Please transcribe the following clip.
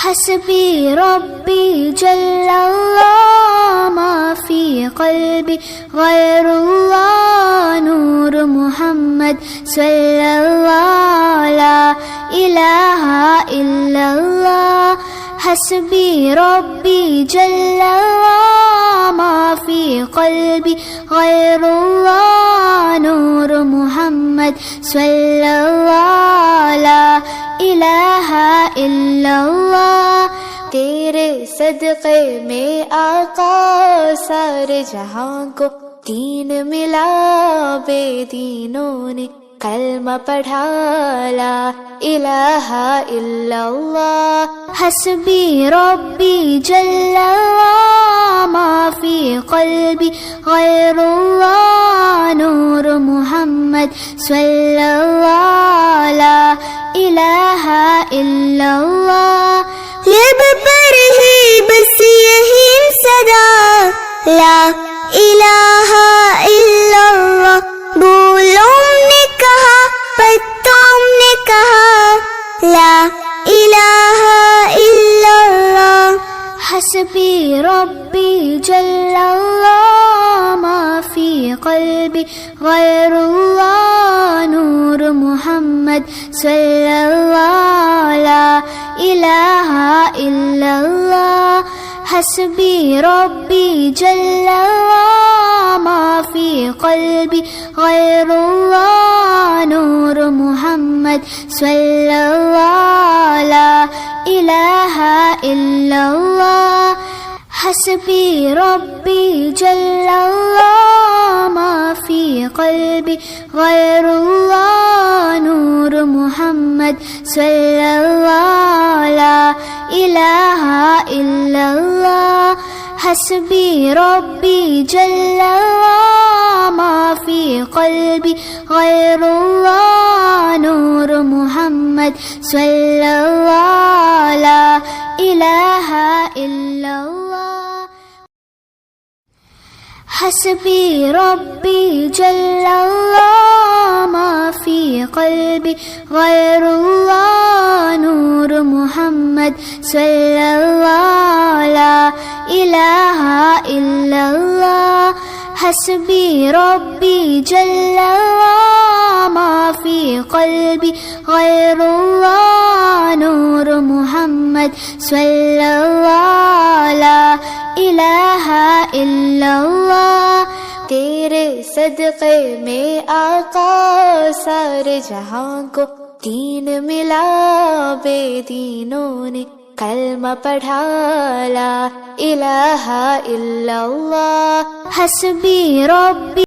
हस्बी रब्बी जल्लल्लाह मा फी क़ल्बी गैरुल्लाह नूर मुहम्मद सल्लल्लाहु ला इलाहा इल्लल्लाह। हस्बी रब्बी जल्लल्लाह मा फी क़ल्बी गैरुल्लाह नूर मुहम्मद सल्लल्लाहु ला इलाहा इल्लल्लाह। तेरे सदक़े में आका सारे जहां को दीन मिला, बेदीनों ने कलमा पढ़ा ला इलाहा इल्लल्लाह। हस्बी रब्बी जल्लल्लाह मा फी क़ल्बी गैरुल्लाह नूर मुहम्मद सल्लल्लाहु ला इलाहा इल्लल्लाह। लब पर ही बस यही सदा ला इलाहा इल्लल्लाह। बोलों ने कहा पत्तों ने कहा ला इलाहा इल्लल्लाह। हस्बी रब्बी जल्लल्लाह मा फी क़ल्बी गैरुल्लाह नूर मुहम्मद सल्लल्लाहु ला इलाहा इल्लल्लाह। हस्बी रब्बी जल्लल्लाह मा फी क़ल्बी गैरुल्लाह नूर मुहम्मद सल्लल्लाहु ला इलाहा इल्लल्लाह। हस्बी रब्बी जल्लल्लाह मा फी क़ल्बी गैरुल्लाह नूर मुहम्मद सल्लल्लाहु ला इलाहा इल्लल्लाह। हस्बी रब्बी जल्लल्लाह मा फी क़ल्बी गैरुल्लाह नूर मुहम्मद सल्लल्लाहु ला इलाहा इल्लल्लाह। हस्बी रब्बी जल्लल्लाह मा फी क़ल्बी गैरुल्लाह नूर मुहम्मद सल्लल्लाहु ला इलाहा इल्लल्लाह। हस्बी रब्बी जल्लल्लाह मा फी क़ल्बी गैरुल्लाह नूर मुहम्मद सल्लल्लाहु ला इलाहा इल्लल्लाह। तेरे सदक़े में आका सारे जहां को दीन मिला, बेदीनों ने कलमा पढ़ा ला इलाहा इल्लल्लाह। हस्बी रब्बी